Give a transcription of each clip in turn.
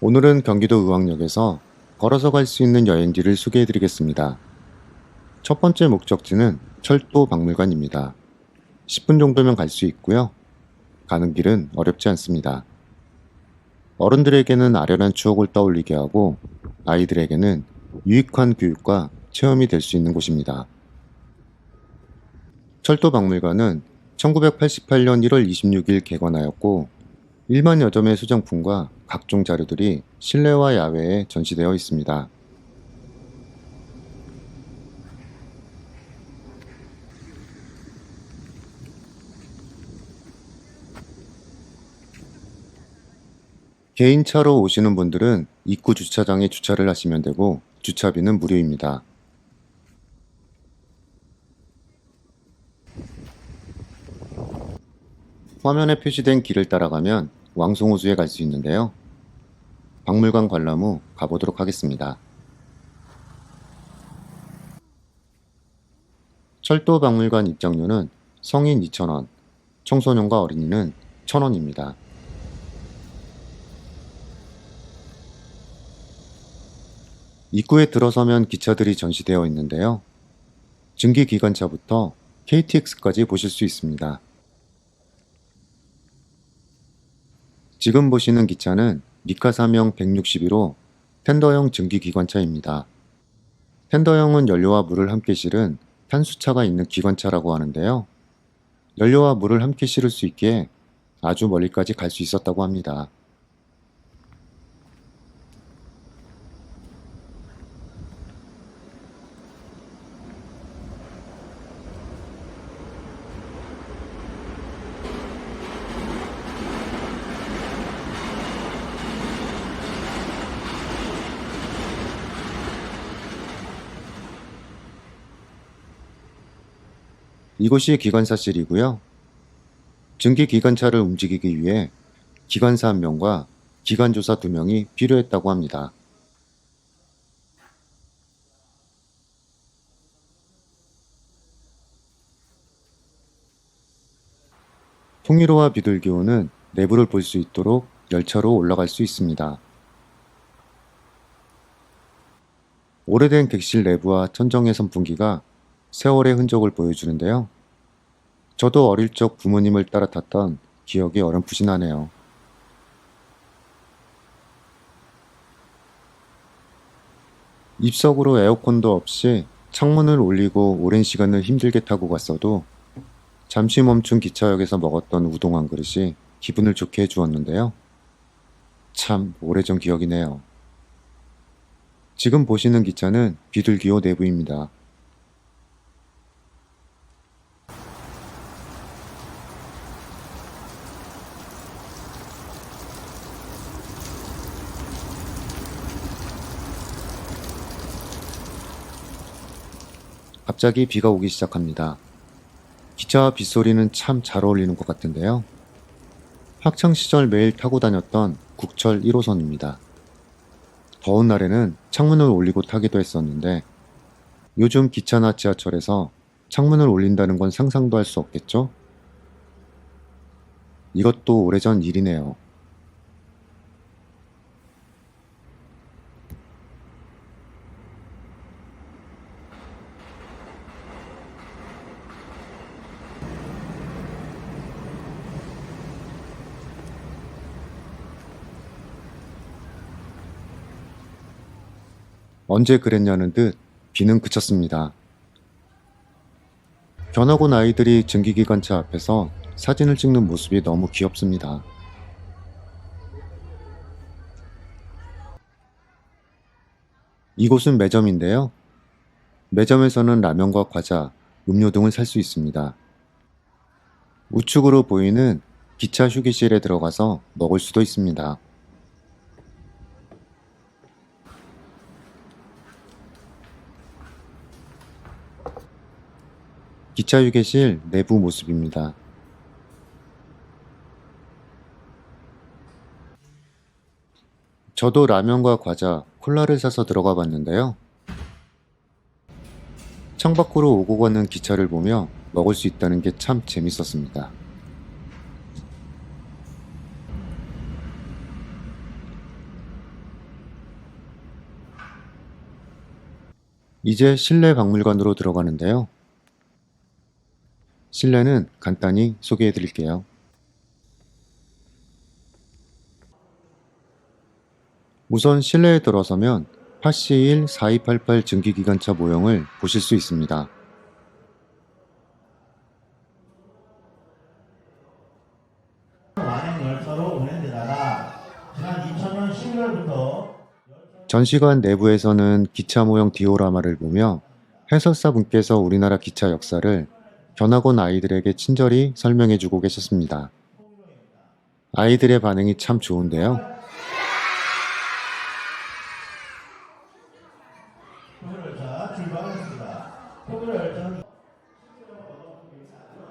오늘은 경기도 의왕역에서 걸어서 갈 수 있는 여행지를 소개해 드리겠습니다. 첫 번째 목적지는 철도 박물관입니다. 10분 정도면 갈 수 있고요. 가는 길은 어렵지 않습니다. 어른들에게는 아련한 추억을 떠올리게 하고 아이들에게는 유익한 교육과 체험이 될 수 있는 곳입니다. 철도 박물관은 1988년 1월 26일 개관하였고 1만여 점의 소장품과 각종 자료들이 실내와 야외에 전시되어 있습니다. 개인차로 오시는 분들은 입구 주차장에 주차를 하시면 되고 주차비는 무료입니다. 화면에 표시된 길을 따라가면 왕송호수에 갈 수 있는데요. 박물관 관람 후 가보도록 하겠습니다. 철도 박물관 입장료는 성인 2,000원, 청소년과 어린이는 1,000원입니다. 입구에 들어서면 기차들이 전시되어 있는데요. 증기기관차부터 KTX까지 보실 수 있습니다. 지금 보시는 기차는 미카사명 161호 텐더형 증기기관차입니다. 텐더형은 연료와 물을 함께 실은 탄수차가 있는 기관차라고 하는데요. 연료와 물을 함께 실을 수 있기에 아주 멀리까지 갈 수 있었다고 합니다. 이곳이 기관사실이고요. 증기기관차를 움직이기 위해 기관사 1명과 기관조사 2명이 필요했다고 합니다. 통일호와 비둘기호는 내부를 볼 수 있도록 열차로 올라갈 수 있습니다. 오래된 객실 내부와 천정의 선풍기가 세월의 흔적을 보여주는데요. 저도 어릴 적 부모님을 따라 탔던 기억이 어렴풋이 나네요. 입석으로 에어컨도 없이 창문을 올리고 오랜 시간을 힘들게 타고 갔어도 잠시 멈춘 기차역에서 먹었던 우동 한 그릇이 기분을 좋게 해주었는데요. 참 오래전 기억이네요. 지금 보시는 기차는 비둘기호 내부입니다. 갑자기 비가 오기 시작합니다. 기차와 빗소리는 참 잘 어울리는 것 같은데요. 학창시절 매일 타고 다녔던 국철 1호선입니다. 더운 날에는 창문을 올리고 타기도 했었는데 요즘 기차나 지하철에서 창문을 올린다는 건 상상도 할 수 없겠죠? 이것도 오래전 일이네요. 언제 그랬냐는 듯 비는 그쳤습니다. 견학 온 아이들이 증기기관차 앞에서 사진을 찍는 모습이 너무 귀엽습니다. 이곳은 매점인데요. 매점에서는 라면과 과자, 음료 등을 살 수 있습니다. 우측으로 보이는 기차 휴게실에 들어가서 먹을 수도 있습니다. 기차 휴게실 내부 모습입니다. 저도 라면과 과자, 콜라를 사서 들어가 봤는데요. 창밖으로 오고 가는 기차를 보며 먹을 수 있다는 게 참 재밌었습니다. 이제 실내 박물관으로 들어가는데요. 실내는 간단히 소개해 드릴게요. 우선 실내에 들어서면 파시1 4288 증기기관차 모형을 보실 수 있습니다. 완행 열차로 운행되다가 지난 2000년 11월부터 전시관 내부에서는 기차 모형 디오라마를 보며 해설사분께서 우리나라 기차 역사를 견학원 아이들에게 친절히 설명해 주고 계셨습니다. 아이들의 반응이 참 좋은데요. 열차 출발했습니다. 포교 열차는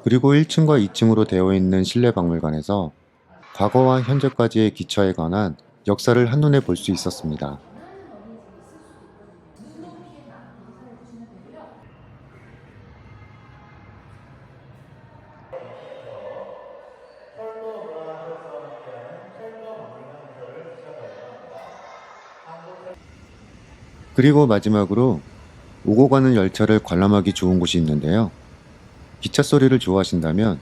그리고 1층과 2층으로 되어 있는 실내 박물관에서 과거와 현재까지의 기차에 관한 역사를 한눈에 볼 수 있었습니다. 그리고 마지막으로 오고 가는 열차를 관람하기 좋은 곳이 있는데요. 기차 소리를 좋아하신다면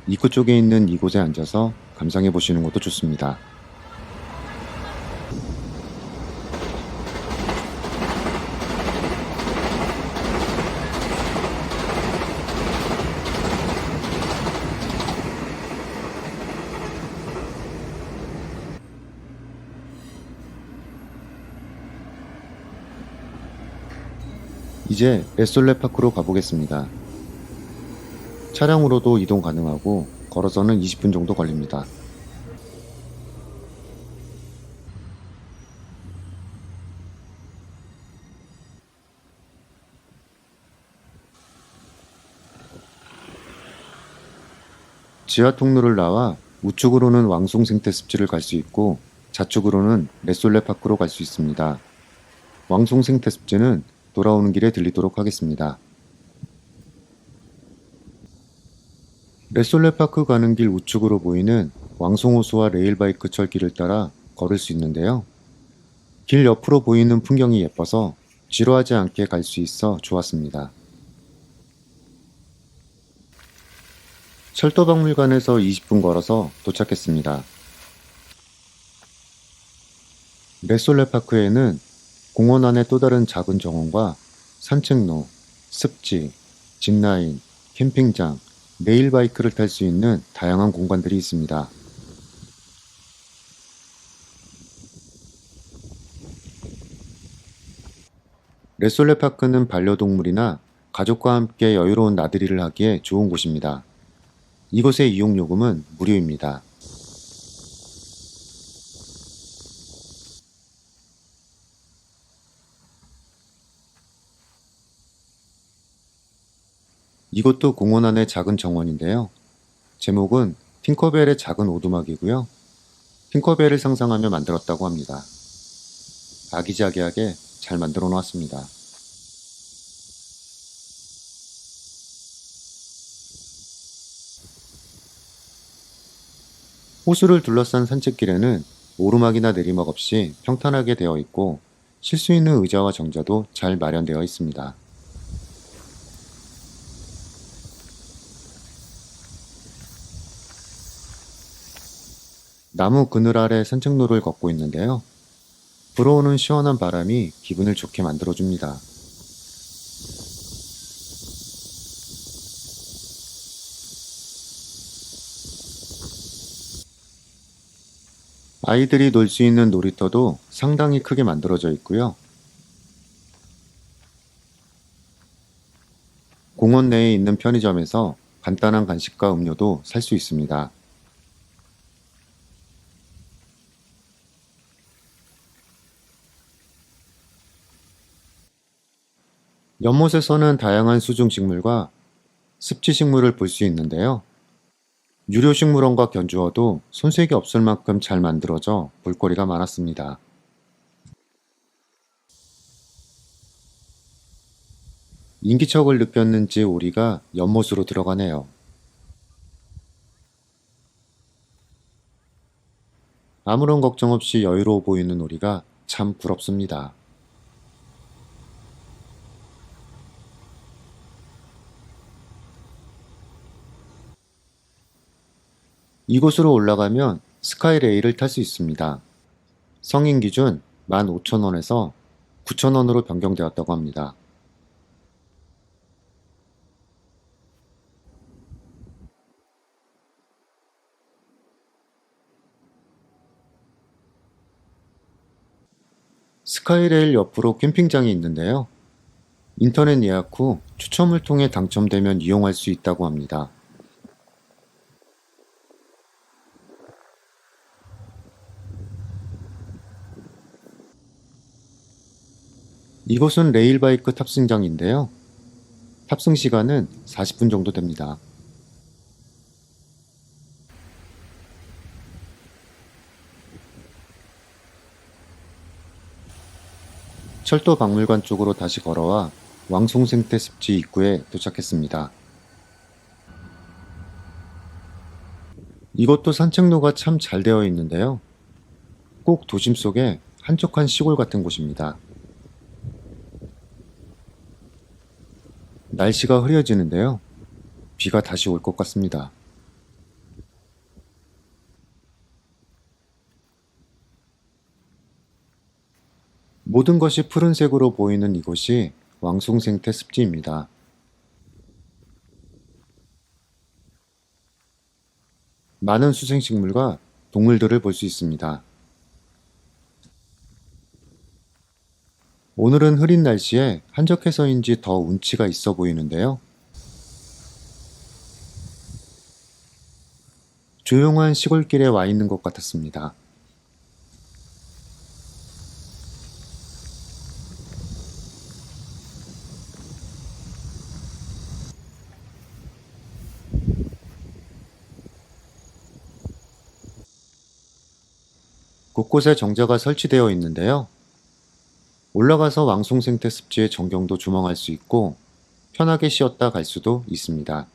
입구 쪽에 있는 이곳에 앉아서 감상해 보시는 것도 좋습니다. 이제 레솔레 파크로 가보겠습니다. 차량으로도 이동 가능하고 걸어서는 20분 정도 걸립니다. 지하 통로를 나와 우측으로는 왕송 생태 습지를 갈 수 있고 좌측으로는 레솔레 파크로 갈 수 있습니다. 왕송 생태 습지는 돌아오는 길에 들리도록 하겠습니다. 레솔레 파크 가는 길 우측으로 보이는 왕송호수와 레일바이크 철길을 따라 걸을 수 있는데요. 길 옆으로 보이는 풍경이 예뻐서 지루하지 않게 갈 수 있어 좋았습니다. 철도박물관에서 20분 걸어서 도착했습니다. 레솔레 파크에는 공원 안에 또 다른 작은 정원과 산책로, 습지, 짚라인, 캠핑장, 레일바이크를 탈 수 있는 다양한 공간들이 있습니다. 레솔레 파크는 반려동물이나 가족과 함께 여유로운 나들이를 하기에 좋은 곳입니다. 이곳의 이용 요금은 무료입니다. 이곳도 공원 안의 작은 정원인데요. 제목은 팅커벨의 작은 오두막이고요. 팅커벨을 상상하며 만들었다고 합니다. 아기자기하게 잘 만들어 놓았습니다. 호수를 둘러싼 산책길에는 오르막이나 내리막 없이 평탄하게 되어 있고 쉴 수 있는 의자와 정자도 잘 마련되어 있습니다. 나무 그늘 아래 산책로를 걷고 있는데요. 불어오는 시원한 바람이 기분을 좋게 만들어줍니다. 아이들이 놀 수 있는 놀이터도 상당히 크게 만들어져 있고요. 공원 내에 있는 편의점에서 간단한 간식과 음료도 살 수 있습니다. 연못에서는 다양한 수중 식물과 습지 식물을 볼 수 있는데요. 유료 식물원과 견주어도 손색이 없을 만큼 잘 만들어져 볼거리가 많았습니다. 인기척을 느꼈는지 오리가 연못으로 들어가네요. 아무런 걱정 없이 여유로워 보이는 오리가 참 부럽습니다. 이곳으로 올라가면 스카이레일을 탈 수 있습니다. 성인 기준 15,000원에서 9,000원으로 변경되었다고 합니다. 스카이레일 옆으로 캠핑장이 있는데요. 인터넷 예약 후 추첨을 통해 당첨되면 이용할 수 있다고 합니다. 이곳은 레일바이크 탑승장인데요. 탑승 시간은 40분 정도 됩니다. 철도 박물관 쪽으로 다시 걸어와 왕송생태 습지 입구에 도착했습니다. 이곳도 산책로가 참 잘 되어 있는데요. 꼭 도심 속의 한적한 시골 같은 곳입니다. 날씨가 흐려지는데요. 비가 다시 올 것 같습니다. 모든 것이 푸른색으로 보이는 이곳이 왕송생태 습지입니다. 많은 수생식물과 동물들을 볼 수 있습니다. 오늘은 흐린 날씨에 한적해서인지 더 운치가 있어 보이는데요. 조용한 시골길에 와 있는 것 같았습니다. 곳곳에 정자가 설치되어 있는데요. 올라가서 왕송생태 습지의 전경도 조망할 수 있고 편하게 쉬었다 갈 수도 있습니다.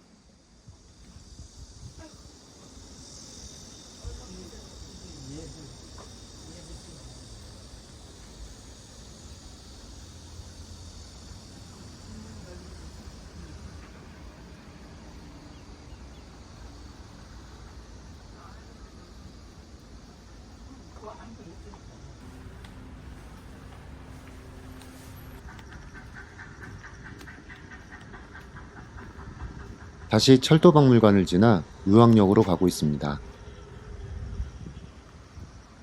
다시 철도박물관을 지나 유황역으로 가고 있습니다.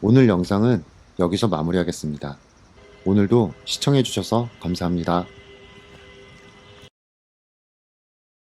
오늘 영상은 여기서 마무리하겠습니다. 오늘도 시청해주셔서 감사합니다.